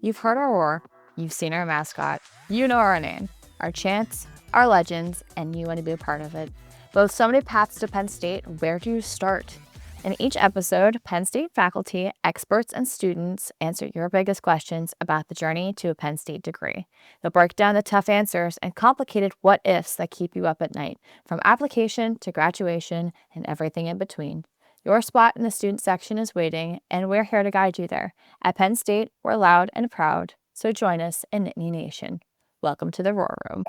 You've heard our roar, you've seen our mascot, you know our name, our chants, our legends, and you want to be a part of it. But with so many paths to Penn State, where do you start? In each episode, Penn State faculty, experts, and students answer your biggest questions about the journey to a Penn State degree. They'll break down the tough answers and complicated what ifs that keep you up at night, from application to graduation and everything in between. Your spot in the student section is waiting, and we're here to guide you there. At Penn State, we're loud and proud, so join us in Nittany Nation. Welcome to the Roar Room.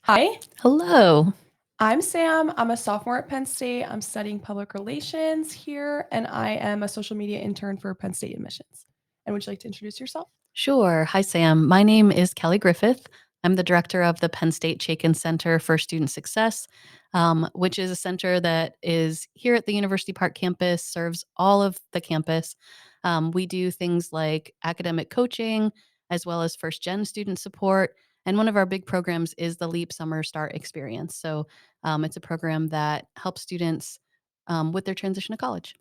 Hi, Hello. I'm Sam. I'm a sophomore at Penn State. I'm studying public relations here, and I am a social media intern for Penn State admissions. And would you like to introduce yourself? Sure. Hi, Sam. My name is Kelly Griffith. I'm the director of the Penn State Chaikin Center for Student Success, which is a center that is here at the University Park campus, serves all of the campus. We do things like academic coaching, as well as first gen student support. And one of our big programs is the LEAP Summer Start Experience. So it's a program that helps students with their transition to college.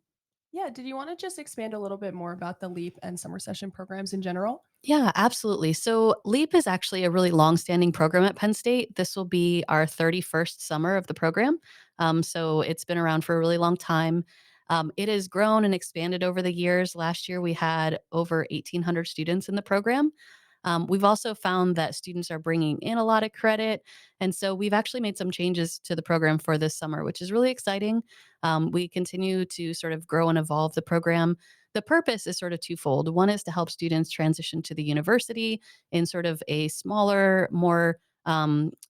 Yeah, did you want to just expand a little bit more about the LEAP and summer session programs in general? Yeah, absolutely. So LEAP is actually a really long-standing program at Penn State. This will be our 31st summer of the program. So it's been around for a really long time. It has grown and expanded over the years. Last year, we had over 1,800 students in the program. We've also found that students are bringing in a lot of credit. And so we've actually made some changes to the program for this summer, which is really exciting. We continue to sort of grow and evolve the program. The purpose is sort of twofold. One is to help students transition to the university in sort of a smaller, more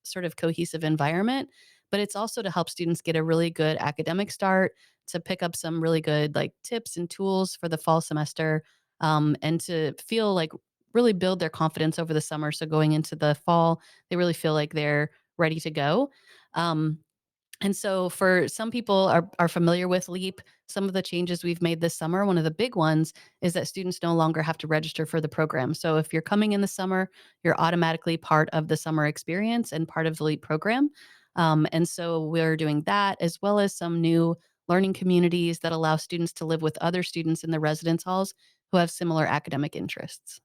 sort of cohesive environment. But it's also to help students get a really good academic start, to pick up some really good like tips and tools for the fall semester, and to feel like really build their confidence over the summer. So going into the fall, they really feel like they're ready to go. Um, and so for some people are familiar with LEAP, some of the changes we've made this summer, one of the big ones is that students no longer have to register for the program. So if you're coming in the summer, you're automatically part of the summer experience and part of the LEAP program. And so we're doing that as well as some new learning communities that allow students to live with other students in the residence halls who have similar academic interests.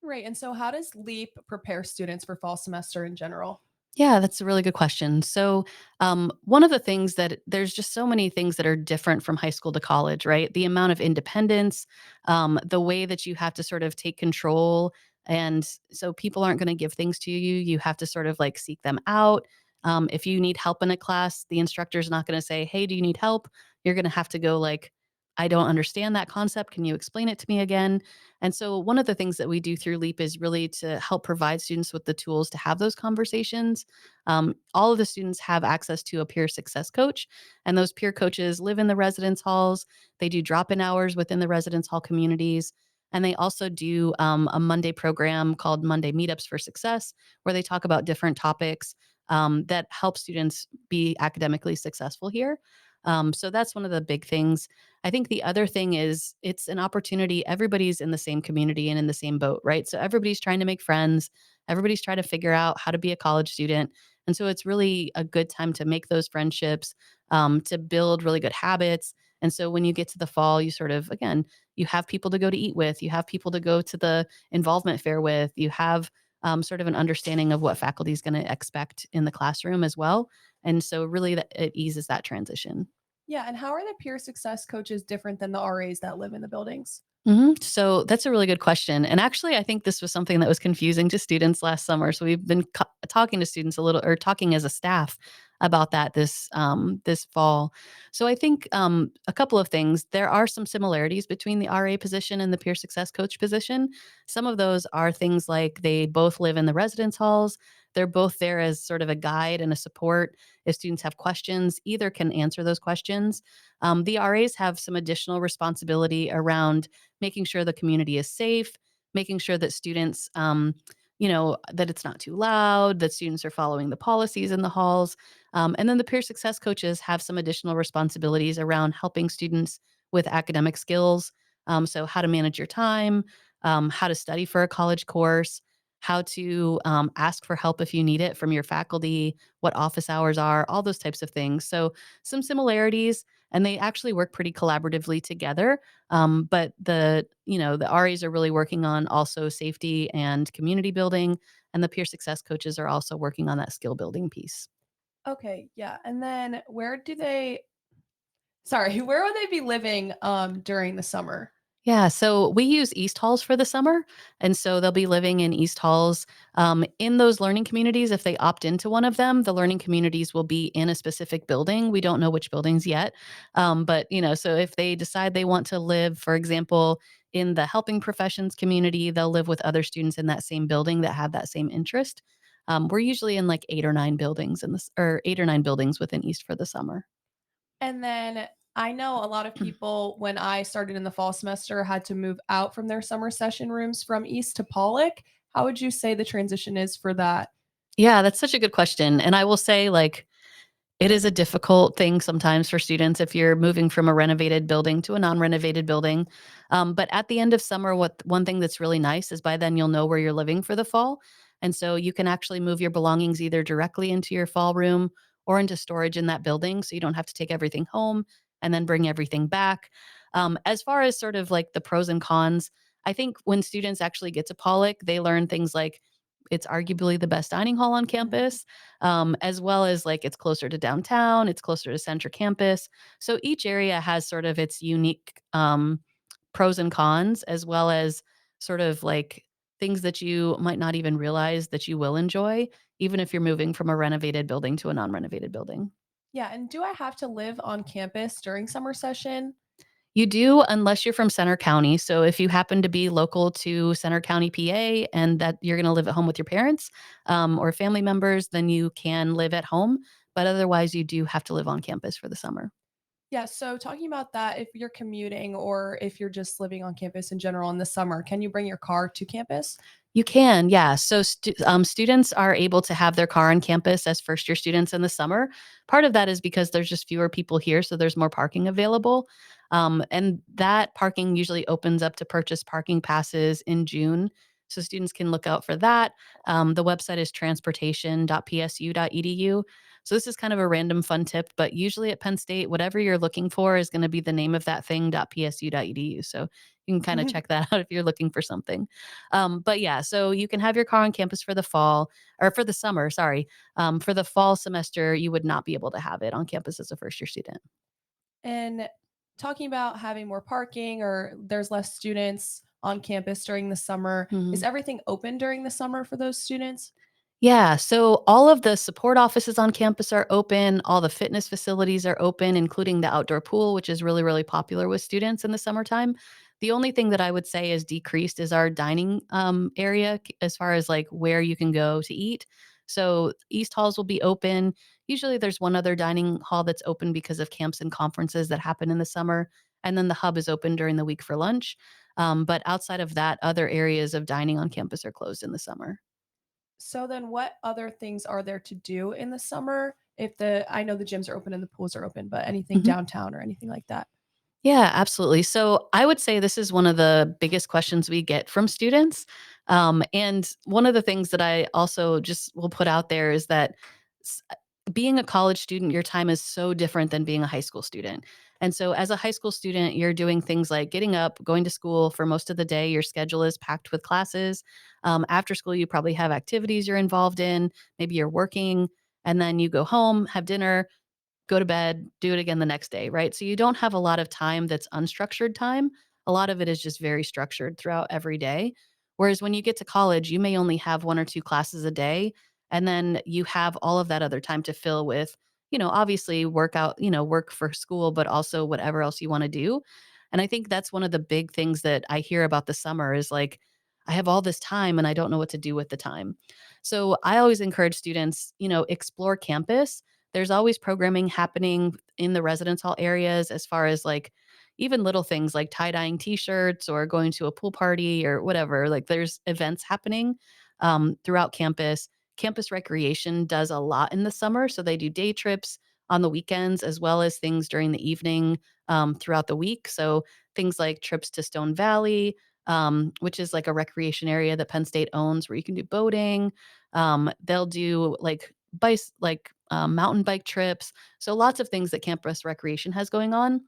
Right. And so, how does LEAP prepare students for fall semester in general? Yeah, that's a really good question. So, one of the things that there's just so many things that are different from high school to college, right? The amount of independence, the way that you have to sort of take control. And so, people aren't going to give things to you. You have to sort of like seek them out. If you need help in a class, the instructor's not going to say, "Hey, do you need help?" You're going to have to go like, "I don't understand that concept. Can you explain it to me again?" And so, one of the things that we do through LEAP is really to help provide students with the tools to have those conversations. All of the students have access to a peer success coach, and those peer coaches live in the residence halls. They do drop in hours within the residence hall communities. And they also do a Monday program called Monday Meetups for Success, where they talk about different topics that help students be academically successful here. So that's one of the big things. I think the other thing is it's an opportunity. Everybody's in the same community and in the same boat, right? So everybody's trying to make friends. Everybody's trying to figure out how to be a college student. And so it's really a good time to make those friendships, to build really good habits. And so when you get to the fall, you sort of, again, you have people to go to eat with, you have people to go to the involvement fair with, you have sort of an understanding of what faculty is going to expect in the classroom as well. And so really that it eases that transition. Yeah. And how are the peer success coaches different than the RAs that live in the buildings? So that's a really good question. And actually, I think this was something that was confusing to students last summer. So we've been talking to students a little, or talking as a staff about that this fall. So I think a couple of things. There are some similarities between the RA position and the peer success coach position. Some of those are things like they both live in the residence halls. They're both there as sort of a guide and a support. If students have questions, either can answer those questions. The RAs have some additional responsibility around making sure the community is safe, making sure that students, that it's not too loud, that students are following the policies in the halls. And then the peer success coaches have some additional responsibilities around helping students with academic skills. So, how to manage your time, how to study for a college course, how to ask for help if you need it from your faculty, what office hours are, all those types of things. So, some similarities. and they actually work pretty collaboratively together. But the RAs are really working on also safety and community building, and the peer success coaches are also working on that skill building piece. Okay, yeah. And then sorry, where would they be living during the summer? Yeah, so we use East Halls for the summer. And so they'll be living in East Halls. In those learning communities, if they opt into one of them, the learning communities will be in a specific building. We don't know which buildings yet. So if they decide they want to live, for example, in the helping professions community, they'll live with other students in that same building that have that same interest. We're usually in like 8 or 9 buildings within East for the summer. And then I know a lot of people, when I started in the fall semester, had to move out from their summer session rooms from East to Pollock. How would you say the transition is for that? Yeah, that's such a good question. And I will say, like, it is a difficult thing sometimes for students if you're moving from a renovated building to a non-renovated building. But at the end of summer, what one thing that's really nice is by then you'll know where you're living for the fall. And so you can actually move your belongings either directly into your fall room or into storage in that building. So you don't have to take everything home and then bring everything back. As far as sort of like the pros and cons, I think when students actually get to Pollock, they learn things like it's arguably the best dining hall on campus, as well as like it's closer to downtown, it's closer to Centra Campus. So each area has sort of its unique pros and cons, as well as sort of like things that you might not even realize that you will enjoy, even if you're moving from a renovated building to a non renovated building. Yeah, and do I have to live on campus during summer session? You do, unless you're from Center County. So if you happen to be local to Center County, PA, and that you're going to live at home with your parents or family members, then you can live at home. But otherwise, you do have to live on campus for the summer. Yeah, so talking about that, if you're commuting or if you're just living on campus in general in the summer, can you bring your car to campus? You can, yeah. So students are able to have their car on campus as first year students in the summer. Part of that is because there's just fewer people here, so there's more parking available. And that parking usually opens up to purchase parking passes in June. So students can look out for that. The website is transportation.psu.edu. So this is kind of a random fun tip, but usually at Penn State, whatever you're looking for is going to be the name of that thing.psu.edu. So you can kind of check that out if you're looking for something. But yeah, so you can have your car on campus for the fall or for the summer, sorry. For the fall semester, you would not be able to have it on campus as a first year student. And talking about having more parking or there's less students on campus during the summer, is Mhm. everything open during the summer for those students? Yeah, so all of the support offices on campus are open, all the fitness facilities are open, including the outdoor pool, which is really, really popular with students in the summertime. The only thing that I would say is decreased is our dining area as far as like where you can go to eat. So East Halls will be open. Usually there's one other dining hall that's open because of camps and conferences that happen in the summer. And then the hub is open during the week for lunch. But outside of that, other areas of dining on campus are closed in the summer. So then what other things are there to do in the summer? If the I know the gyms are open and the pools are open, but anything Mhm. downtown or anything like that? Yeah, absolutely. So I would say this is one of the biggest questions we get from students. And one of the things that I also just will put out there is that s- being a college student, your time is so different than being a high school student. And so as a high school student, you're doing things like getting up, going to school for most of the day. Your schedule is packed with classes. After school, you probably have activities you're involved in. Maybe you're working, and then you go home, have dinner, go to bed, do it again the next day, right? So you don't have a lot of time that's unstructured time. A lot of it is just very structured throughout every day. Whereas when you get to college, you may only have one or two classes a day. And then you have all of that other time to fill with, obviously work for school, but also whatever else you want to do. And I think that's one of the big things that I hear about the summer is like, I have all this time and I don't know what to do with the time. So I always encourage students, explore campus. There's always programming happening in the residence hall areas as far as like even little things like tie-dyeing t-shirts or going to a pool party or whatever. Like there's events happening throughout campus. Campus recreation does a lot in the summer. So they do day trips on the weekends as well as things during the evening throughout the week. So things like trips to Stone Valley, which is like a recreation area that Penn State owns where you can do boating. They'll do like mountain bike trips. So lots of things that campus recreation has going on.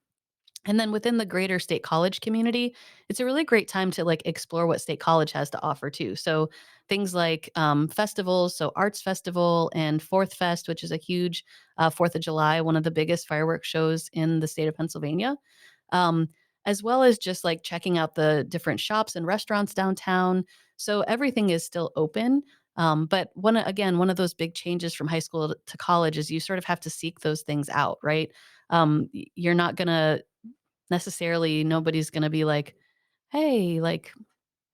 And then within the greater state college community, it's a really great time to like explore what state college has to offer too. So things like festivals, so Arts Festival and Fourth Fest, which is a huge 4th of July, one of the biggest fireworks shows in the state of Pennsylvania. Um, as well as just like checking out the different shops and restaurants downtown. So everything is still open. But one of those big changes from high school to college is you sort of have to seek those things out, right? You're not gonna necessarily nobody's gonna be like, "Hey, like,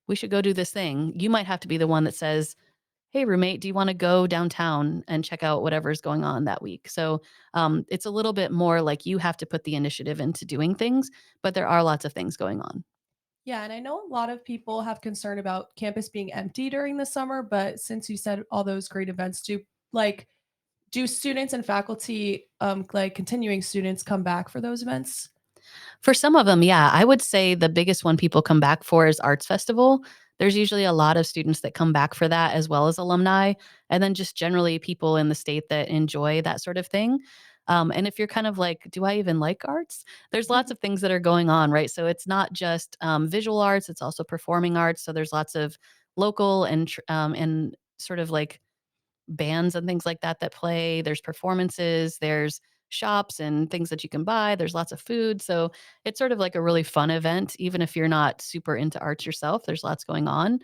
we should go do this thing." You might have to be the one that says, "Hey, roommate, do you wanna go downtown and check out whatever's going on that week?" So, it's a little bit more like you have to put the initiative into doing things, but there are lots of things going on. Yeah, and I know a lot of people have concern about campus being empty during the summer, but since you said all those great events, like do students and faculty like continuing students come back for those events? For some of them, yeah, I would say the biggest one people come back for is Arts Festival. There's usually a lot of students that come back for that as well as alumni, and then just generally people in the state that enjoy that sort of thing. And if you're kind of like, do I even like arts? There's lots of things that are going on, right? So it's not just visual arts; it's also performing arts. So there's lots of local and sort of like bands and things like that that play. There's performances, there's shops and things that you can buy. There's lots of food. So it's sort of like a really fun event, even if you're not super into arts yourself. There's lots going on.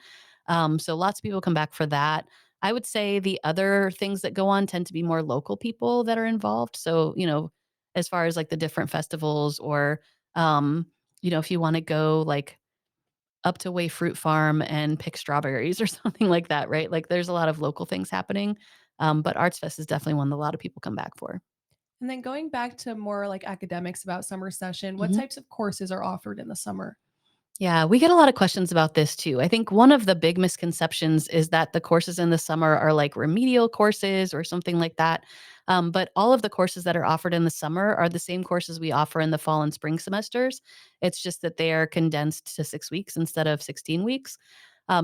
So lots of people come back for that. I would say the other things that go on tend to be more local people that are involved. So, as far as like the different festivals or, um, if you want to go like up to Way Fruit Farm and pick strawberries or something like that, right? Like, there's a lot of local things happening, but Arts Fest is definitely one that a lot of people come back for. And then going back to more like academics about summer session, what Mhm. types of courses are offered in the summer? Yeah, we get a lot of questions about this too. I think one of the big misconceptions is that the courses in the summer are like remedial courses or something like that. But all of the courses that are offered in the summer are the same courses we offer in the fall and spring semesters. It's just that they are condensed to 6 weeks instead of 16 weeks.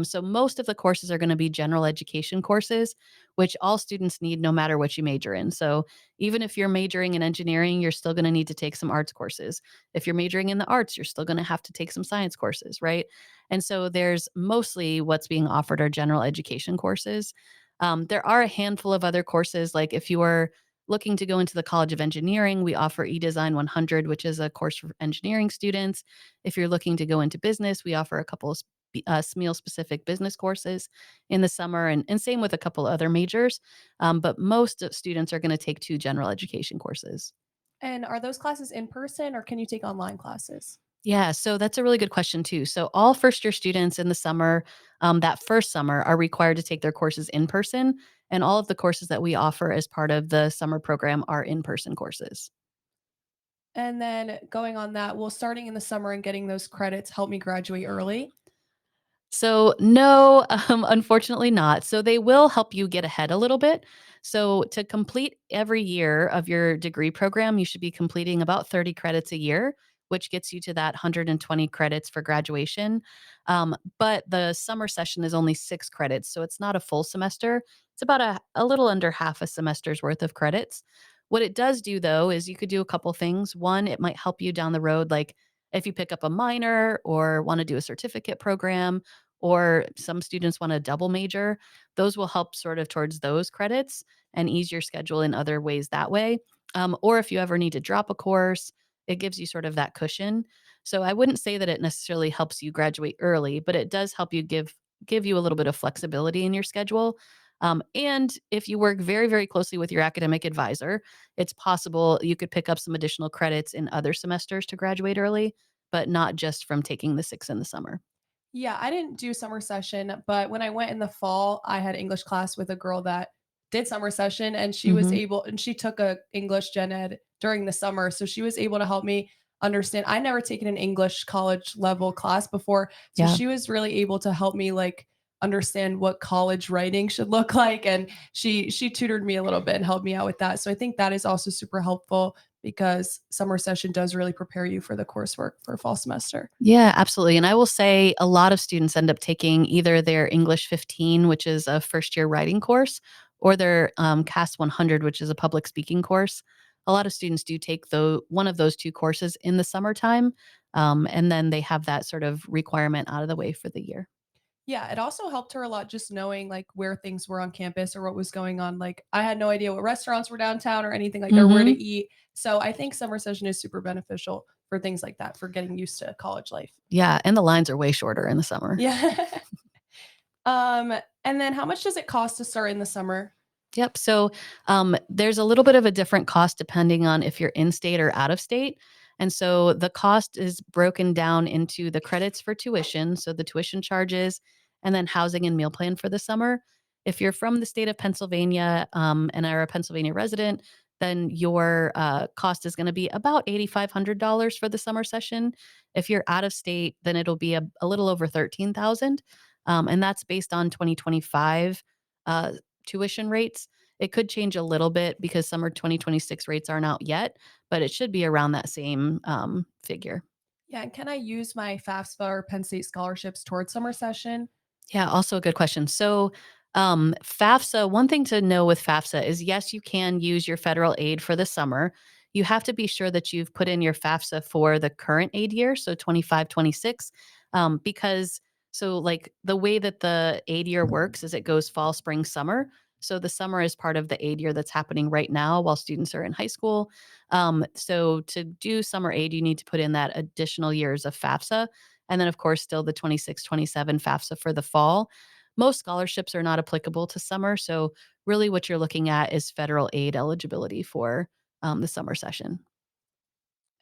So most of the courses are going to be general education courses, which all students need no matter what you major in. So even if you're majoring in engineering, you're still going to need to take some arts courses. If you're majoring in the arts, you're still going to have to take some science courses, right? And so there's mostly what's being offered are general education courses. There are a handful of other courses, like if you are looking to go into the College of Engineering, we offer eDesign 100, which is a course for engineering students. If you're looking to go into business, we offer a couple of SMEAL specific business courses in the summer, and same with a couple other majors. But most students are going to take two general education courses. And are those classes in person or can you take online classes? Yeah, so that's a really good question too. So all first year students in the summer, that first summer, are required to take their courses in person, and all of the courses that we offer as part of the summer program are in person courses. And then going on that, will starting in the summer and getting those credits help me graduate early? So, no, unfortunately not. So, they will help you get ahead a little bit. So, to complete every year of your degree program, you should be completing about 30 credits a year, which gets you to that 120 credits for graduation. But the summer session is only 6 credits. So, it's not a full semester. It's about a little under half a semester's worth of credits. What it does do, though, is you could do a couple things. One, it might help you down the road, like if you pick up a minor or want to do a certificate program, or some students want a double major, those will help sort of towards those credits and ease your schedule in other ways that way. Or if you ever need to drop a course, it gives you sort of that cushion. So I wouldn't say that it necessarily helps you graduate early, but it does help you give you a little bit of flexibility in your schedule. And if you work very, very closely with your academic advisor, it's possible you could pick up some additional credits in other semesters to graduate early, but not just from taking the 6 in the summer. Yeah, I didn't do summer session, but when I went in the fall, I had English class with a girl that did summer session and Mhm. she took a English gen ed during the summer. So she was able to help me understand. I never taken an English college level class before. So Yeah. she was really able to help me like understand what college writing should look like. And she tutored me a little bit and helped me out with that. So I think that is also super helpful because summer session does really prepare you for the coursework for fall semester. Yeah, absolutely. And I will say a lot of students end up taking either their English 15, which is a first year writing course, or their CAS 100, which is a public speaking course. A lot of students do take one of those two courses in the summertime, and then they have that sort of requirement out of the way for the year. Yeah, it also helped her a lot just knowing like where things were on campus or what was going on. Like I had no idea what restaurants were downtown or anything like that or where to Hmm. eat. So I think summer session is super beneficial for things like that, for getting used to college life. Yeah, and the lines are way shorter in the summer. Yeah. um, and then how much does it cost to start in the summer? Yep. So there's a little bit of a different cost depending on if you're in state or out of state. And so the cost is broken down into the credits for tuition, so the tuition charges, and then housing and meal plan for the summer. If you're from the state of Pennsylvania and are a Pennsylvania resident, then your cost is going to be about $8,500 for the summer session. If you're out of state, then it'll be a little over 13,000, and that's based on 2025 uh, tuition rates. It could change a little bit because summer 2026 rates aren't out yet, but it should be around that same figure. Yeah, and can I use my FAFSA or Penn State scholarships towards summer session? Yeah, also a good question. So, FAFSA, one thing to know with FAFSA is yes, you can use your federal aid for the summer. You have to be sure that you've put in your FAFSA for the current aid year, so 25, 26, because so like the way that the aid year works is it goes fall, spring, summer. So the summer is part of the aid year that's happening right now while students are in high school. So to do summer aid, you need to put in that additional years of FAFSA. And then, of course, still the 26, 27 FAFSA for the fall. Most scholarships are not applicable to summer. So, really, what you're looking at is federal aid eligibility for the summer session.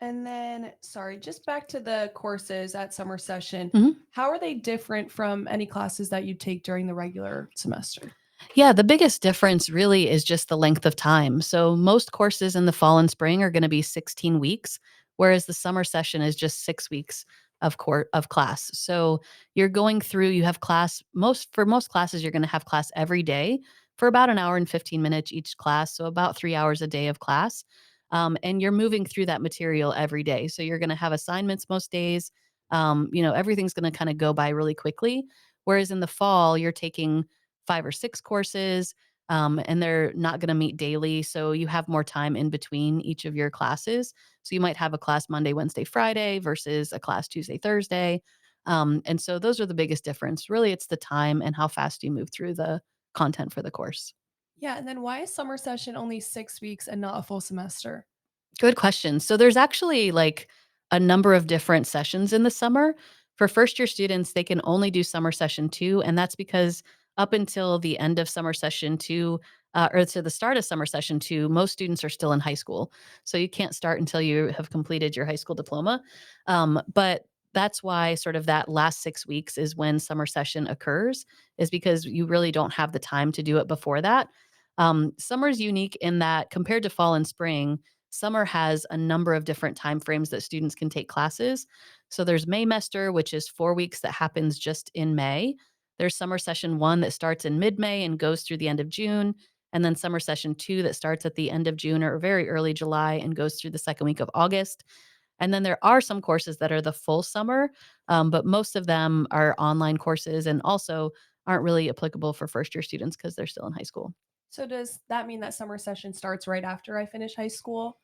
And then, sorry, just back to the courses at summer session. Mhm. How are they different from any classes that you take during the regular semester? Yeah, the biggest difference really is just the length of time. So most courses in the fall and spring are going to be 16 weeks, whereas the summer session is just 6 weeks of class. So you're going through, you have class most classes you're going to have class every day for about an hour and 15 minutes each class, so about 3 hours a day of class. And you're moving through that material every day. So you're going to have assignments most days. Everything's going to kind of go by really quickly. Whereas in the fall, you're taking 5 or 6 courses, and they're not going to meet daily. So you have more time in between each of your classes. So you might have a class Monday, Wednesday, Friday versus a class Tuesday, Thursday. And so those are the biggest difference. Really, it's the time and how fast you move through the content for the course. Yeah, and then why is summer session only 6 weeks and not a full semester? Good question. So there's actually like a number of different sessions in the summer. For first year students, they can only do summer session 2, and that's because up until the end of summer session 2, or to the start of summer session 2, most students are still in high school. So you can't start until you have completed your high school diploma. But that's why sort of that last 6 weeks is when summer session occurs, is because you really don't have the time to do it before that. Summer is unique in that compared to fall and spring, summer has a number of different time frames that students can take classes. So there's Maymester, which is 4 weeks that happens just in May. There's summer session 1 that starts in mid-May and goes through the end of June, and then summer session 2 that starts at the end of June or very early July and goes through the second week of August. And then there are some courses that are the full summer, but most of them are online courses and also aren't really applicable for first year students because they're still in high school. So does that mean that summer session starts right after I finish high school?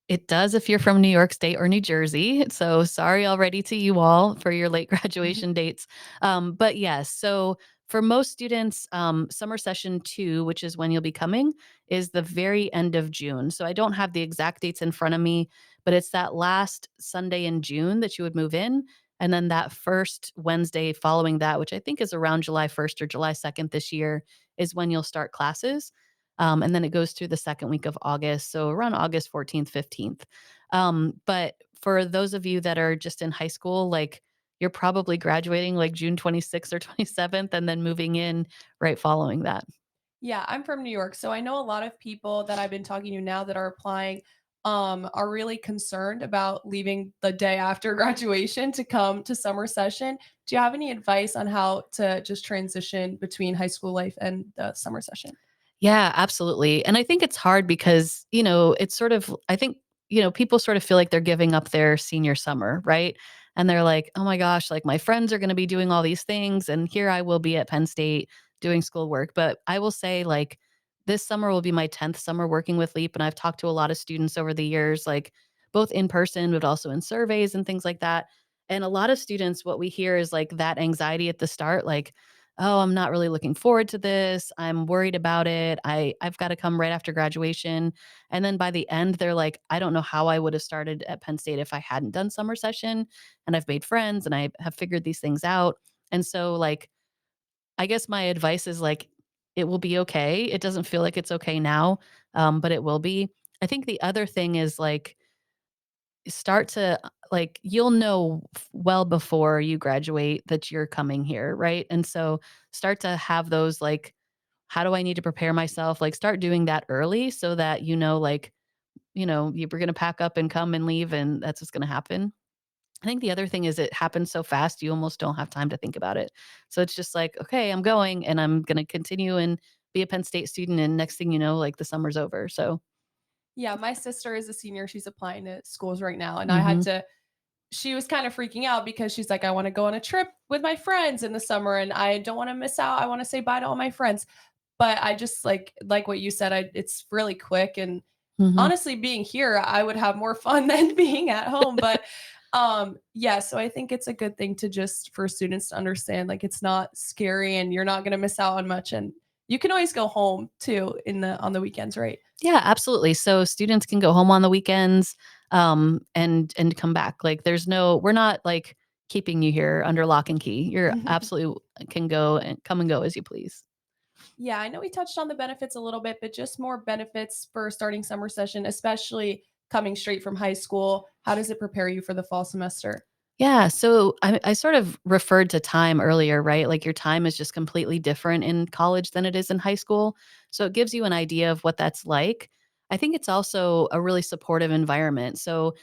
It does if you're from New York State or New Jersey. So sorry already to you all for your late graduation dates. But yes, so for most students, summer session 2, which is when you'll be coming, is the very end of June. So I don't have the exact dates in front of me, but it's that last Sunday in June that you would move in. And then that first Wednesday following that, which I think is around July 1st or July 2nd this year, is when you'll start classes. And then it goes through the second week of August, so around August 14th, 15th. But for those of you that are just in high school, like you're probably graduating like June 26th or 27th and then moving in right following that. Yeah, I'm from New York, so I know a lot of people that I've been talking to now that are applying are really concerned about leaving the day after graduation to come to summer session. Do you have any advice on how to just transition between high school life and the summer session? Yeah, absolutely. And I think it's hard because, it's sort of, I think, people sort of feel like they're giving up their senior summer, right? And they're like, oh my gosh, like my friends are going to be doing all these things. And here I will be at Penn State doing schoolwork. But I will say, like, this summer will be my 10th summer working with LEAP, and I've talked to a lot of students over the years, like both in person, but also in surveys and things like that. And a lot of students, what we hear is like that anxiety at the start, like, oh, I'm not really looking forward to this. I'm worried about it. I've got to come right after graduation. And then by the end, they're like, I don't know how I would have started at Penn State if I hadn't done summer session. And I've made friends and I have figured these things out. And so like I guess my advice is like, it will be okay. It doesn't feel like it's okay now, but it will be. I think the other thing is like, start to like, you'll know well before you graduate that you're coming here, right? And so start to have those like, how do I need to prepare myself? Like, start doing that early so that like, you're going to pack up and come and leave, and that's what's going to happen. I think the other thing is it happens so fast, you almost don't have time to think about it. So it's just like, okay, I'm going and I'm going to continue and be a Penn State student. And next thing you know, like the summer's over. So, Yeah, my sister is a senior. She's applying to schools right now. And I had mhm. to, she was kind of freaking out because she's like, I want to go on a trip with my friends in the summer and I don't want to miss out. I want to say bye to all my friends. But I just like what you said, it's really quick. And Mhm. honestly, being here, I would have more fun than being at home. But yeah, so I think it's a good thing to just for students to understand like it's not scary and you're not gonna miss out on much. And you can always go home too in the on the weekends, right? Yeah, absolutely. So students can go home on the weekends, and come back. Like we're not like keeping you here under lock and key. You're absolutely can go and come and go as you please. Yeah, I know we touched on the benefits a little bit, but just more benefits for starting summer session, especially coming straight from high school. How does it prepare you for the fall semester? Yeah, so I sort of referred to time earlier, right? Like your time is just completely different in college than it is in high school. So it gives you an idea of what that's like. I think it's also a really supportive environment. So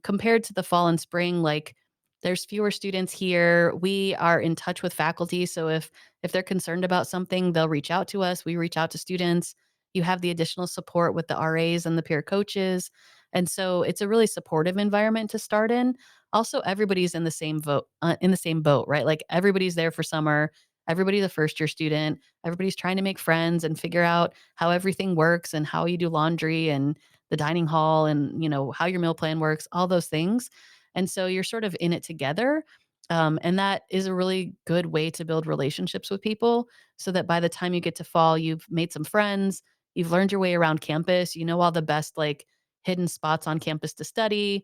compared to the fall and spring, like there's fewer students here. We are in touch with faculty, so if they're concerned about something, they'll reach out to us. We reach out to students. You have the additional support with the RAs and the peer coaches, and so it's a really supportive environment to start in. Also, everybody's in the same boat, right? Like everybody's there for summer. Everybody's a first year student. Everybody's trying to make friends and figure out how everything works and how you do laundry and the dining hall and how your meal plan works, all those things. And so you're sort of in it together. And that is a really good way to build relationships with people so that by the time you get to fall, you've made some friends, you've learned your way around campus, you know all the best like hidden spots on campus to study,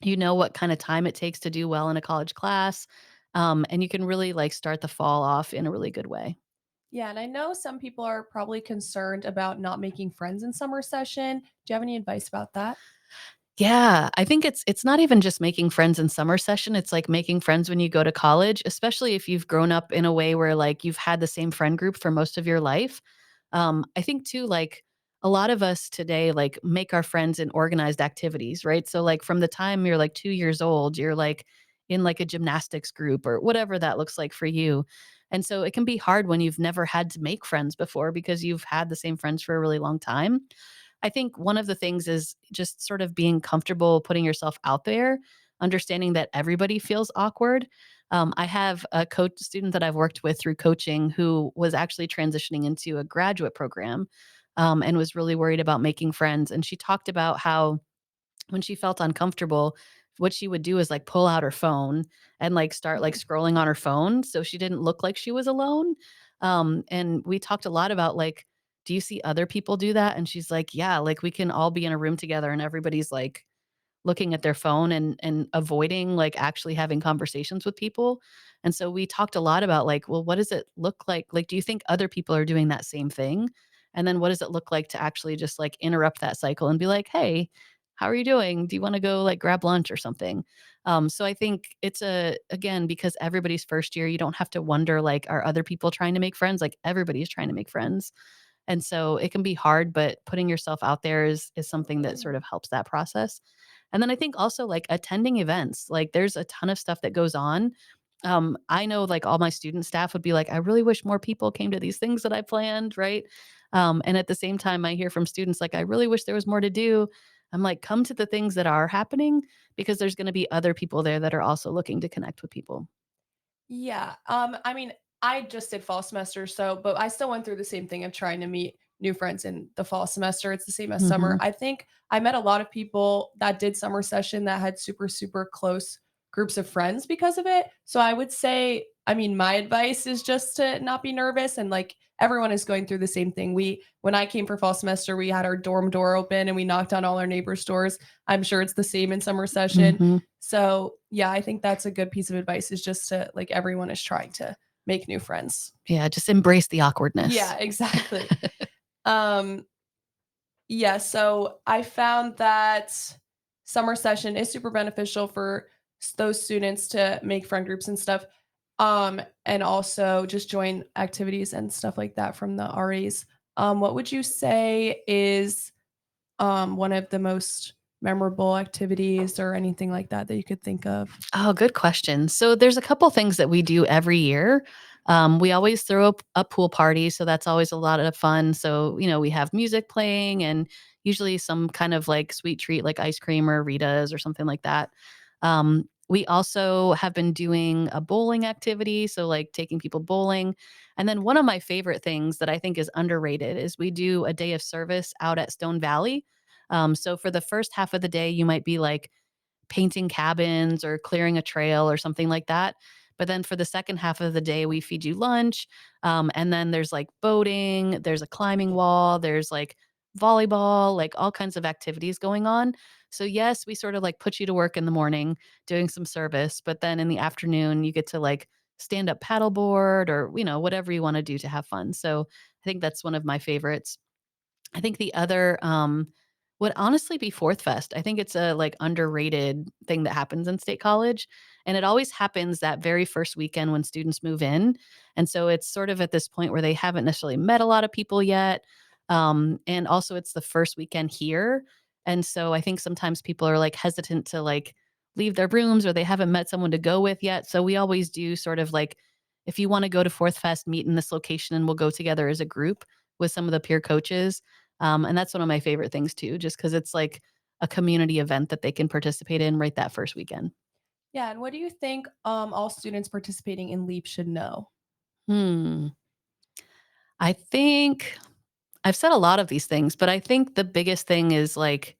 you know what kind of time it takes to do well in a college class, and you can really like start the fall off in a really good way. Yeah, and I know some people are probably concerned about not making friends in summer session. Do you have any advice about that? Yeah, I think it's not even just making friends in summer session, it's like making friends when you go to college, especially if you've grown up in a way where like you've had the same friend group for most of your life. I think too, like a lot of us today like make our friends in organized activities, right? So like from the time you're like 2 years old, you're like in like a gymnastics group or whatever that looks like for you. And so it can be hard when you've never had to make friends before because you've had the same friends for a really long time. I think one of the things is just sort of being comfortable putting yourself out there, understanding that everybody feels awkward. I have a coach student that I've worked with through coaching who was actually transitioning into a graduate program, and was really worried about making friends. And she talked about how when she felt uncomfortable, what she would do is like pull out her phone and like start like scrolling on her phone so she didn't look like she was alone. And we talked a lot about like, do you see other people do that? And she's like, yeah, like we can all be in a room together and everybody's like looking at their phone and avoiding like actually having conversations with people. And so we talked a lot about like, well, what does it look like? Like, do you think other people are doing that same thing? And then what does it look like to actually just like interrupt that cycle and be like, hey, how are you doing? Do you want to go like grab lunch or something? So I think it's again, because everybody's first year, you don't have to wonder like, are other people trying to make friends? Like everybody's trying to make friends. And so it can be hard, but putting yourself out there is something that sort of helps that process. And then I think also like attending events, like there's a ton of stuff that goes on. I know like all my student staff would be like, I really wish more people came to these things that I planned, right? And at the same time, I hear from students like, I really wish there was more to do. I'm like, come to the things that are happening because there's going to be other people there that are also looking to connect with people. Yeah. I mean, I just did fall semester, so but I still went through the same thing of trying to meet new friends in the fall semester. It's the same as summer. Mhm. I think I met a lot of people that did summer session that had super, super close groups of friends because of it. So I would say, I mean, my advice is just to not be nervous, and like everyone is going through the same thing. When I came for fall semester, we had our dorm door open and we knocked on all our neighbors' doors. I'm sure it's the same in summer session. Mhm. So yeah, I think that's a good piece of advice, is just to like everyone is trying to make new friends. Yeah, just embrace the awkwardness. Yeah, exactly. Um, yeah, so I found that summer session is super beneficial for those students to make friend groups and stuff. And also just join activities and stuff like that from the RAs. What would you say is one of the most memorable activities or anything like that that you could think of? Oh, good question. So there's a couple things that we do every year. We always throw up a pool party, so that's always a lot of fun. So, we have music playing and usually some kind of like sweet treat like ice cream or Ritas or something like that. We also have been doing a bowling activity, so like taking people bowling. And then one of my favorite things that I think is underrated is we do a day of service out at Stone Valley. So for the first half of the day, you might be like painting cabins or clearing a trail or something like that. But then for the second half of the day, we feed you lunch. And then there's like boating, there's a climbing wall, there's like volleyball, like all kinds of activities going on. So, yes, we sort of like put you to work in the morning doing some service, but then in the afternoon, you get to like stand up paddleboard or, whatever you want to do to have fun. So, I think that's one of my favorites. I think the other would honestly be Fourth Fest. I think it's a like underrated thing that happens in state college. And it always happens that very first weekend when students move in. And so it's sort of at this point where they haven't necessarily met a lot of people yet. And also it's the first weekend here. And so I think sometimes people are like hesitant to like leave their rooms or they haven't met someone to go with yet. So we always do sort of like, if you want to go to Fourth Fest, meet in this location and we'll go together as a group with some of the peer coaches. And that's one of my favorite things too, just because it's like a community event that they can participate in right that first weekend. Yeah, and what do you think all students participating in LEAP should know? Hmm. I think I've said a lot of these things, but I think the biggest thing is like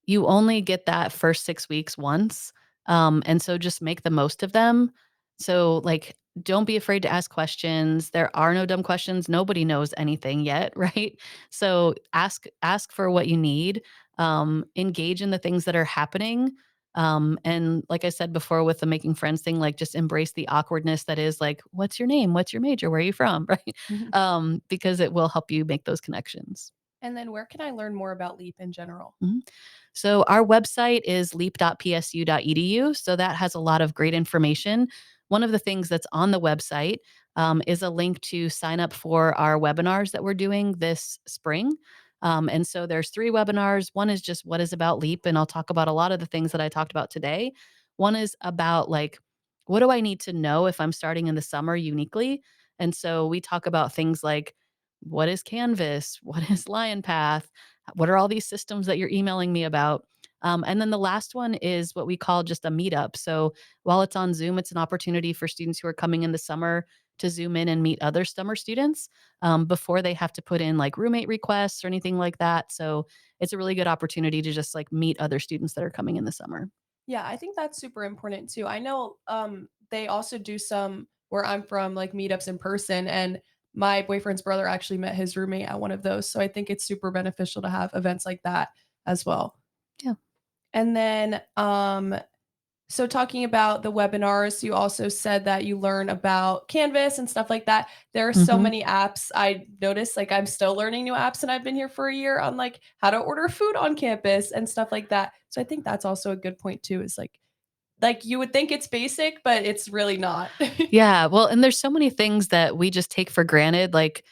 you only get that first 6 weeks once, and so just make the most of them. So, like, don't be afraid to ask questions. There are no dumb questions. Nobody knows anything yet, right? So, ask for what you need, engage in the things that are happening, and like I said before with the making friends thing, like, just embrace the awkwardness that is like, "What's your name? What's your major? Where are you from?" Right? Because it will help you make those connections. And then where can I learn more about LEAP in general? Mhm. So our website is leap.psu.edu. So that has a lot of great information. One of the things that's on the website is a link to sign up for our webinars that we're doing this spring. And so there's 3 webinars. One is just what is about Leap, and I'll talk about a lot of the things that I talked about today. One is about like, what do I need to know if I'm starting in the summer uniquely? And so we talk about things like, what is Canvas? What is Lion Path? What are all these systems that you're emailing me about? And then the last one is what we call just a meetup. So while it's on Zoom, it's an opportunity for students who are coming in the summer to Zoom in and meet other summer students before they have to put in like roommate requests or anything like that. So it's a really good opportunity to just like meet other students that are coming in the summer. Yeah, I think that's super important too. I know they also do some where I'm from, like meetups in person, and my boyfriend's brother actually met his roommate at one of those. So I think it's super beneficial to have events like that as well. Yeah. And then so talking about the webinars, you also said that you learn about Canvas and stuff like that. There are so Hmm. many apps. I noticed like I'm still learning new apps and I've been here for a year on like how to order food on campus and stuff like that. So I think that's also a good point too, is like you would think it's basic, but it's really not. Yeah, well, and there's so many things that we just take for granted. Like,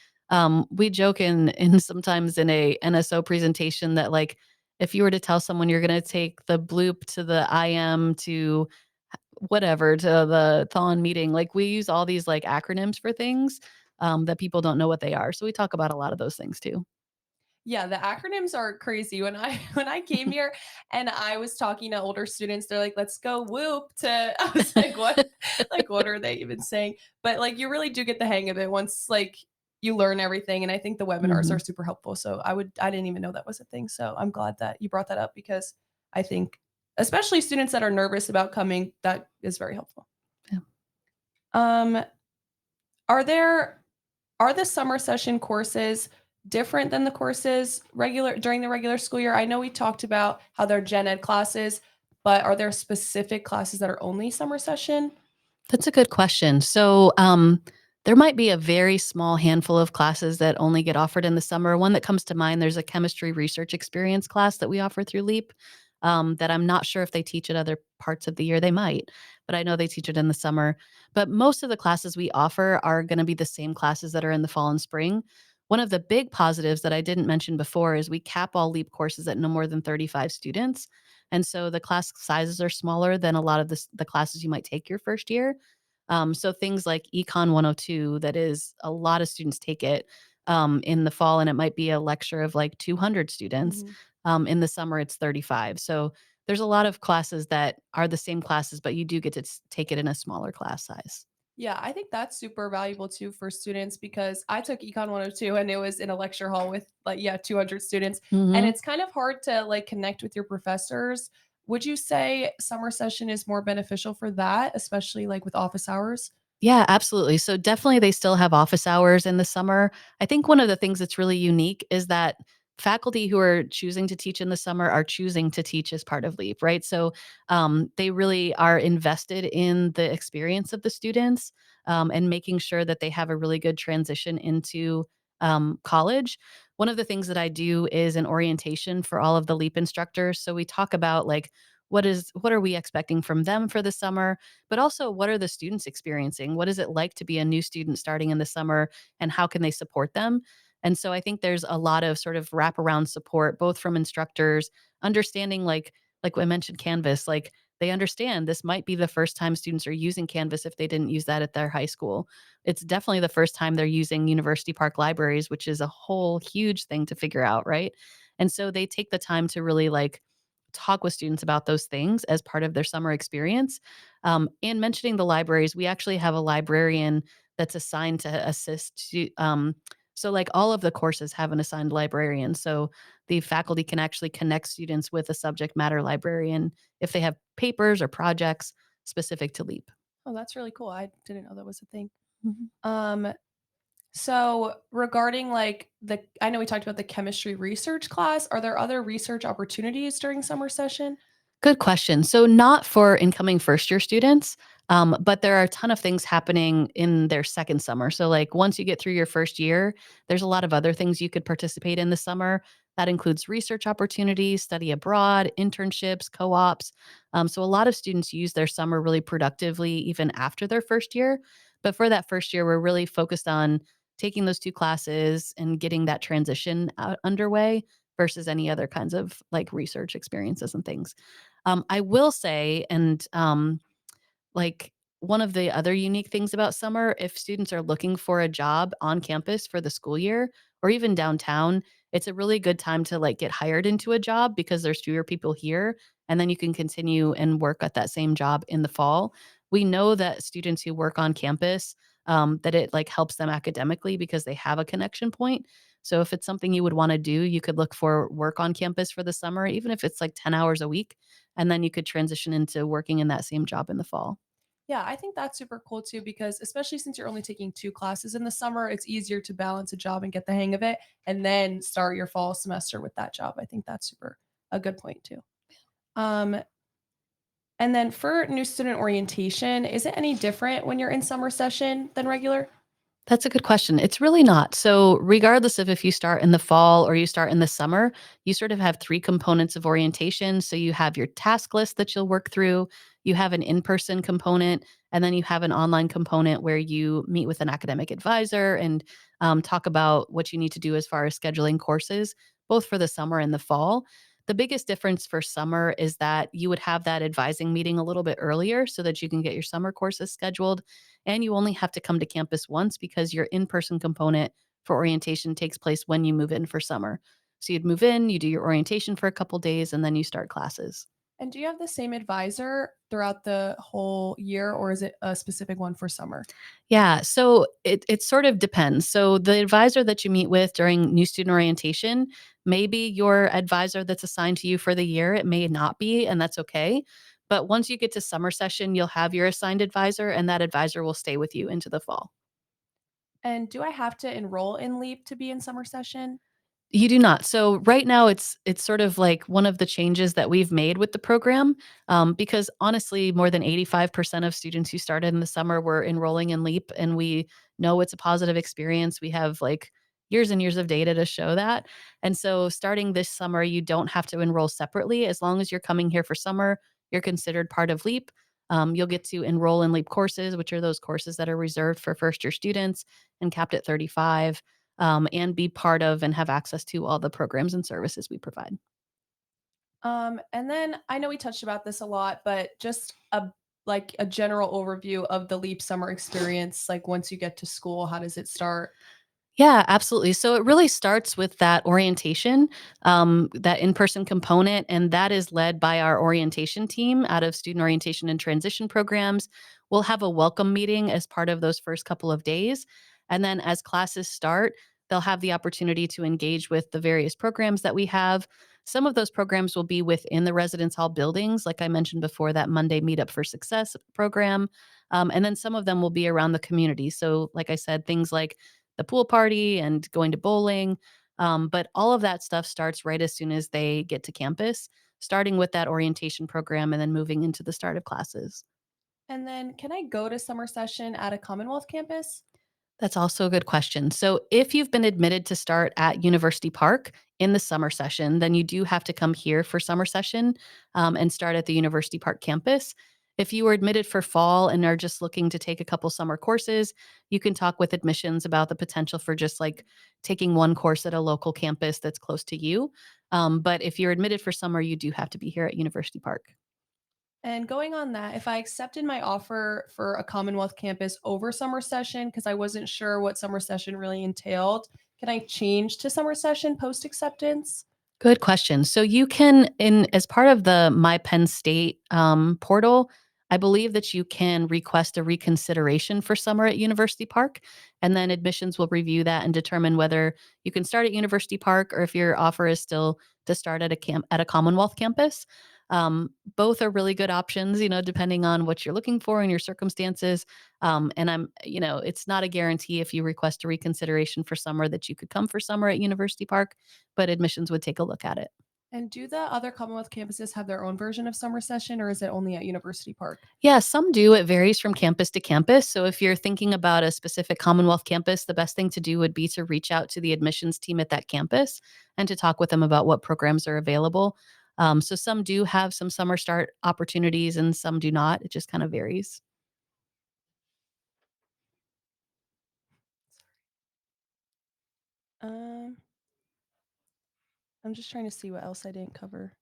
we joke in sometimes in a NSO presentation that like if you were to tell someone you're going to take the bloop to the IM to whatever to the thon meeting, like we use all these like acronyms for things that people don't know what they are. So we talk about a lot of those things too. Yeah, the acronyms are crazy. When I when I came here and I was talking to older students, they're like, "Let's go whoop." To I was like, "What? Like what are they even saying?" But like you really do get the hang of it once like you learn everything. And I think the webinars are Mhm. super helpful. So I didn't even know that was a thing. So I'm glad that you brought that up because I think especially students that are nervous about coming, that is very helpful. Yeah. Um, are there are the summer session courses different than the courses regular during the regular school year? I know we talked about how they're gen ed classes, but are there specific classes that are only summer session? That's a good question. So, there might be a very small handful of classes that only get offered in the summer. One that comes to mind, there's a chemistry research experience class that we offer through LEAP, that I'm not sure if they teach at other parts of the year. They might, but I know they teach it in the summer. But most of the classes we offer are going to be the same classes that are in the fall and spring. One of the big positives that I didn't mention before is we cap all LEAP courses at no more than 35 students. And so the class sizes are smaller than a lot of the classes you might take your first year. So things like Econ 102, that is a lot of students take it in the fall, and it might be a lecture of like 200 students. Mhm. In the summer, it's 35. So there's a lot of classes that are the same classes, but you do get to take it in a smaller class size. Yeah, I think that's super valuable too for students because I took Econ 102 and it was in a lecture hall with like, yeah, 200 students. And Mhm. it's kind of hard to like connect with your professors. Would you say summer session is more beneficial for that, especially like with office hours? Yeah, absolutely. So definitely they still have office hours in the summer. I think one of the things that's really unique is that faculty who are choosing to teach in the summer are choosing to teach as part of LEAP, right? So they really are invested in the experience of the students, and making sure that they have a really good transition into college. One of the things that I do is an orientation for all of the LEAP instructors. So we talk about like what are we expecting from them for the summer, but also what are the students experiencing? What is it like to be a new student starting in the summer, and how can they support them? And so I think there's a lot of sort of wraparound support, both from instructors, understanding like I mentioned, Canvas, like they understand this might be the first time students are using Canvas if they didn't use that at their high school. It's definitely the first time they're using University Park libraries, which is a whole huge thing to figure out, right? And so they take the time to really like talk with students about those things as part of their summer experience. And mentioning the libraries, we actually have a librarian that's assigned to assist. So, like all of the courses have an assigned librarian. So the faculty can actually connect students with a subject matter librarian if they have papers or projects specific to LEAP. Oh, that's really cool. I didn't know that was a thing. Mhm. Um, so regarding like I know we talked about the chemistry research class. Are there other research opportunities during summer session? Good question. So, not for incoming first year students, but there are a ton of things happening in their second summer. So, like once you get through your first year, there's a lot of other things you could participate in the summer. That includes research opportunities, study abroad, internships, co ops. So, a lot of students use their summer really productively even after their first year. But for that first year, we're really focused on taking those two classes and getting that transition underway versus any other kinds of like research experiences and things. I will say, and like one of the other unique things about summer, if students are looking for a job on campus for the school year or even downtown, it's a really good time to like get hired into a job because there's fewer people here. And then you can continue and work at that same job in the fall. We know that students who work on campus, that it like helps them academically because they have a connection point. So if it's something you would want to do, you could look for work on campus for the summer, even if it's like 10 hours a week. And then you could transition into working in that same job in the fall. Yeah, I think that's super cool too because especially since you're only taking 2 classes in the summer, it's easier to balance a job and get the hang of it and then start your fall semester with that job. I think that's super a good point too. Um, and then for new student orientation, is it any different when you're in summer session than regular? That's a good question. It's really not. So, regardless of if you start in the fall or you start in the summer, you sort of have three components of orientation. So, you have your task list that you'll work through, you have an in person component, and then you have an online component where you meet with an academic advisor and talk about what you need to do as far as scheduling courses, both for the summer and the fall. The biggest difference for summer is that you would have that advising meeting a little bit earlier so that you can get your summer courses scheduled, and you only have to come to campus once because your in-person component for orientation takes place when you move in for summer. So you'd move in, you do your orientation for a couple days, and then you start classes. And do you have the same advisor throughout the whole year, or is it a specific one for summer? Yeah, so it sort of depends. So the advisor that you meet with during new student orientation may be your advisor that's assigned to you for the year. It may not be, and that's okay. But once you get to summer session, you'll have your assigned advisor, and that advisor will stay with you into the fall. And do I have to enroll in LEAP to be in summer session? You do not. So right now, it's sort of like one of the changes that we've made with the program, because honestly, more than 85% of students who started in the summer were enrolling in LEAP, and we know it's a positive experience. We have like years and years of data to show that. And so, starting this summer, you don't have to enroll separately as long as you're coming here for summer. You're considered part of LEAP. You'll get to enroll in LEAP courses, which are those courses that are reserved for first year students and capped at 35, and be part of and have access to all the programs and services we provide. And then I know we touched about this a lot, but just a general overview of the LEAP summer experience. Like once you get to school, how does it start? Yeah, absolutely. So it really starts with that orientation, that in person component, and that is led by our orientation team out of student orientation and transition programs. We'll have a welcome meeting as part of those first couple of days. And then as classes start, they'll have the opportunity to engage with the various programs that we have. Some of those programs will be within the residence hall buildings, like I mentioned before, that Monday Meetup for Success program. And then some of them will be around the community. So, like I said, things like the pool party and going to bowling. But all of that stuff starts right as soon as they get to campus, starting with that orientation program and then moving into the start of classes. And then can I go to summer session at a Commonwealth campus? That's also a good question. So, if you've been admitted to start at University Park in the summer session, then you do have to come here for summer session, and start at the University Park campus. If you were admitted for fall and are just looking to take a couple summer courses, you can talk with admissions about the potential for just like taking one course at a local campus that's close to you. But if you're admitted for summer, you do have to be here at University Park. And going on that, if I accepted my offer for a Commonwealth campus over summer session, because I wasn't sure what summer session really entailed, can I change to summer session post acceptance? Good question. So you can, in as part of the My Penn State portal, I believe that you can request a reconsideration for summer at University Park, and then admissions will review that and determine whether you can start at University Park or if your offer is still to start at a camp at a Commonwealth campus. Both are really good options, depending on what you're looking for and your circumstances. And it's not a guarantee if you request a reconsideration for summer that you could come for summer at University Park, but admissions would take a look at it. And do the other Commonwealth campuses have their own version of summer session, or is it only at University Park? Yeah, some do. It varies from campus to campus. So if you're thinking about a specific Commonwealth campus, the best thing to do would be to reach out to the admissions team at that campus and to talk with them about what programs are available. So some do have some summer start opportunities and some do not. It just kind of varies. Um, I'm just trying to see what else I didn't cover.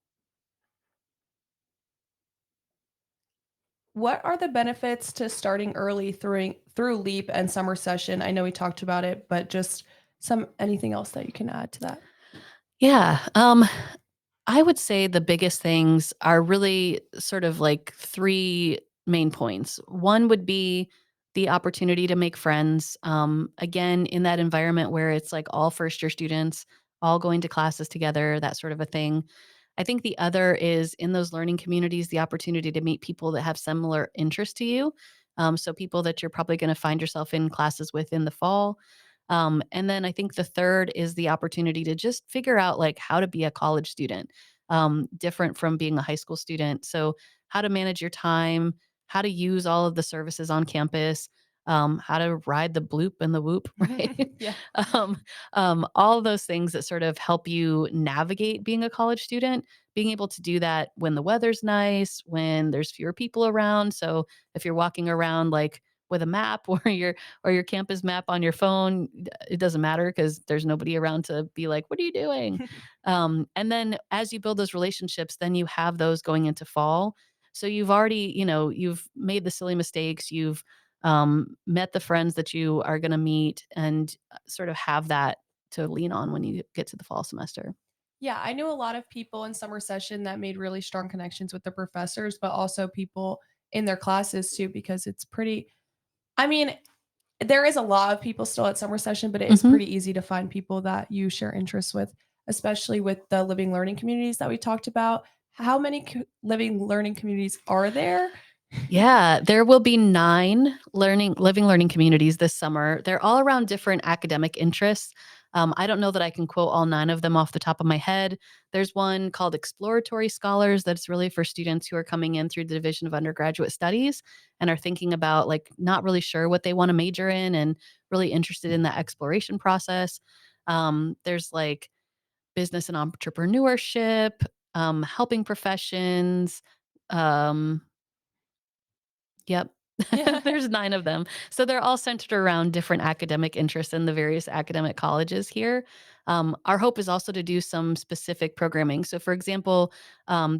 What are the benefits to starting early through LEAP and summer session? I know we talked about it, but just some anything else that you can add to that? Yeah. I would say the biggest things are really sort of like three main points. One would be the opportunity to make friends. Again, in that environment where it's like all first year students, all going to classes together, that sort of a thing. I think the other is in those learning communities, the opportunity to meet people that have similar interests to you. So people that you're probably going to find yourself in classes with in the fall. And then I think the third is the opportunity to just figure out like how to be a college student, different from being a high school student. So how to manage your time, how to use all of the services on campus, how to ride the bloop and the whoop, right? Yeah. um, all of those things that sort of help you navigate being a college student, being able to do that when the weather's nice, when there's fewer people around. So if you're walking around like with a map or your campus map on your phone, it doesn't matter because there's nobody around to be like, "What are you doing?" And then as you build those relationships, then you have those going into fall. So you've already, you've made the silly mistakes. You've met the friends that you are going to meet and sort of have that to lean on when you get to the fall semester. Yeah, I knew a lot of people in summer session that made really strong connections with the professors, but also people in their classes too, because it's pretty, I mean, there is a lot of people still at summer session, but it is Mhm. pretty easy to find people that you share interests with, especially with the living learning communities that we talked about. How many living learning communities are there? Yeah, there will be 9 living learning communities this summer. They're all around different academic interests. I don't know that I can quote all 9 of them off the top of my head. There's one called Exploratory Scholars that's really for students who are coming in through the Division of Undergraduate Studies and are thinking about, like, not really sure what they wanna major in and really interested in that exploration process. There's, like, business and entrepreneurship, helping professions, um Yep. Yeah. There's 9 of them. So they're all centered around different academic interests in the various academic colleges here. Our hope is also to do some specific programming. So, for example,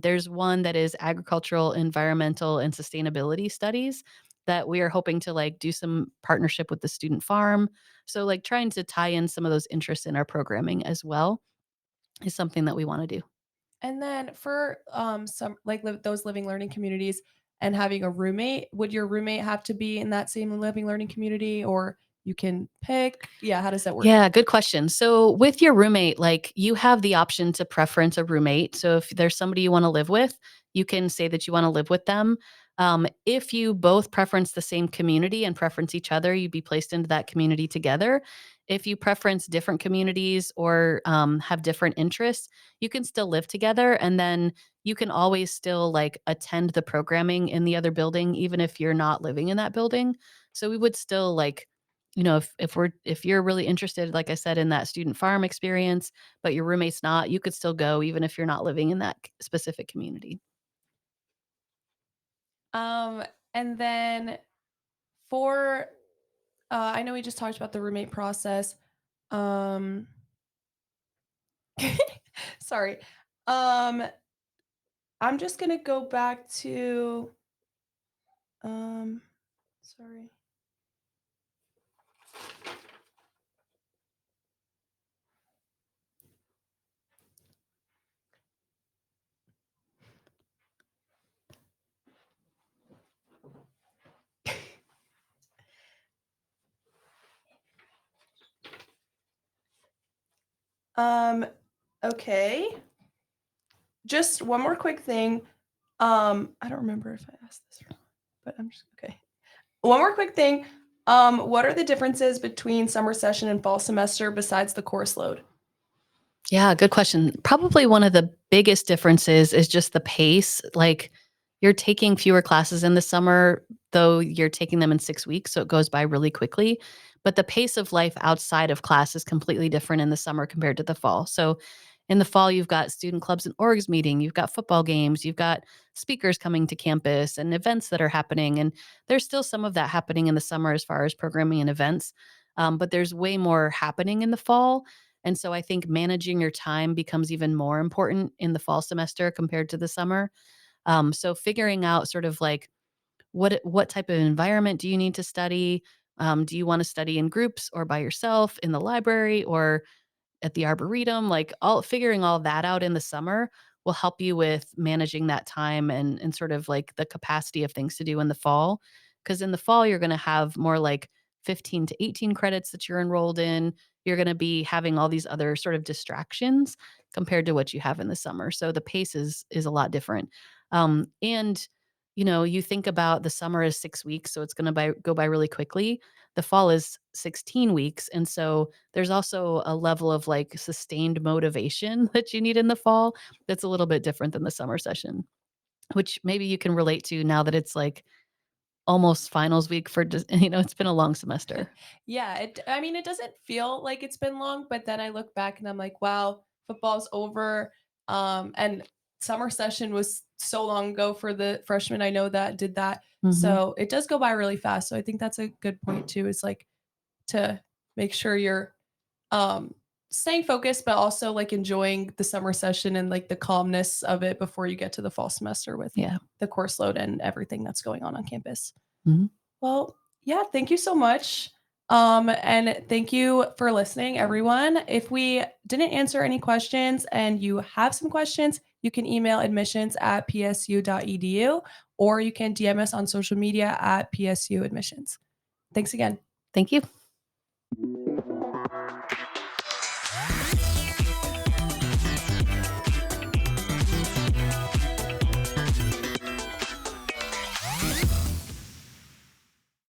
there's one that is agricultural, environmental, and sustainability studies that we are hoping to like do some partnership with the student farm. So, like trying to tie in some of those interests in our programming as well is something that we want to do. And then for some like those living learning communities and having a roommate, would your roommate have to be in that same living learning community or you can pick? Yeah, how does that work? Yeah, good question. So with your roommate, like you have the option to preference a roommate. So if there's somebody you want to live with, you can say that you want to live with them. If you both preference the same community and preference each other, you'd be placed into that community together. If you preference different communities or have different interests, you can still live together. And then you can always still like attend the programming in the other building, even if you're not living in that building. So we would still like if you're really interested, like I said, in that student farm experience, but your roommate's not, you could still go even if you're not living in that specific community. Um, and then for I know we just talked about the roommate process. Um sorry. Um I'm just gonna go back to sorry. Um okay. Just one more quick thing. I don't remember if I asked this or not, but I'm just okay. One more quick thing. What are the differences between summer session and fall semester besides the course load? Yeah, good question. Probably one of the biggest differences is just the pace. Like you're taking fewer classes in the summer, though you're taking them in 6 weeks, so it goes by really quickly. But the pace of life outside of class is completely different in the summer compared to the fall. So in the fall, you've got student clubs and orgs meeting, you've got football games, you've got speakers coming to campus and events that are happening. And there's still some of that happening in the summer as far as programming and events. But there's way more happening in the fall, and so I think managing your time becomes even more important in the fall semester compared to the summer. So figuring out sort of like what type of environment do you need to study? Do you want to study in groups or by yourself in the library or at the arboretum? Like all figuring all that out in the summer will help you with managing that time and sort of like the capacity of things to do in the fall. Because in the fall, you're going to have more like 15 to 18 credits that you're enrolled in. You're going to be having all these other sort of distractions compared to what you have in the summer. So the pace is a lot different. And you think about the summer is 6 weeks, so it's going to go by really quickly. The fall is 16 weeks, and so there's also a level of like sustained motivation that you need in the fall that's a little bit different than the summer session, which maybe you can relate to now that it's like almost finals week for just, it's been a long semester. Yeah, I mean, it doesn't feel like it's been long, but then I look back and I'm like, wow, football's over. And summer session was so long ago for the freshmen I know that did that. Mhm. So it does go by really fast. So I think that's a good point too, is like to make sure you're um staying focused, but also like enjoying the summer session and like the calmness of it before you get to the fall semester with Yeah. the course load and everything that's going on campus. Mhm. Well, yeah, thank you so much. And thank you for listening, everyone. If we didn't answer any questions and you have some questions, you can email admissions@psu.edu, or you can DM us on social media at PSU admissions. Thanks again. Thank you.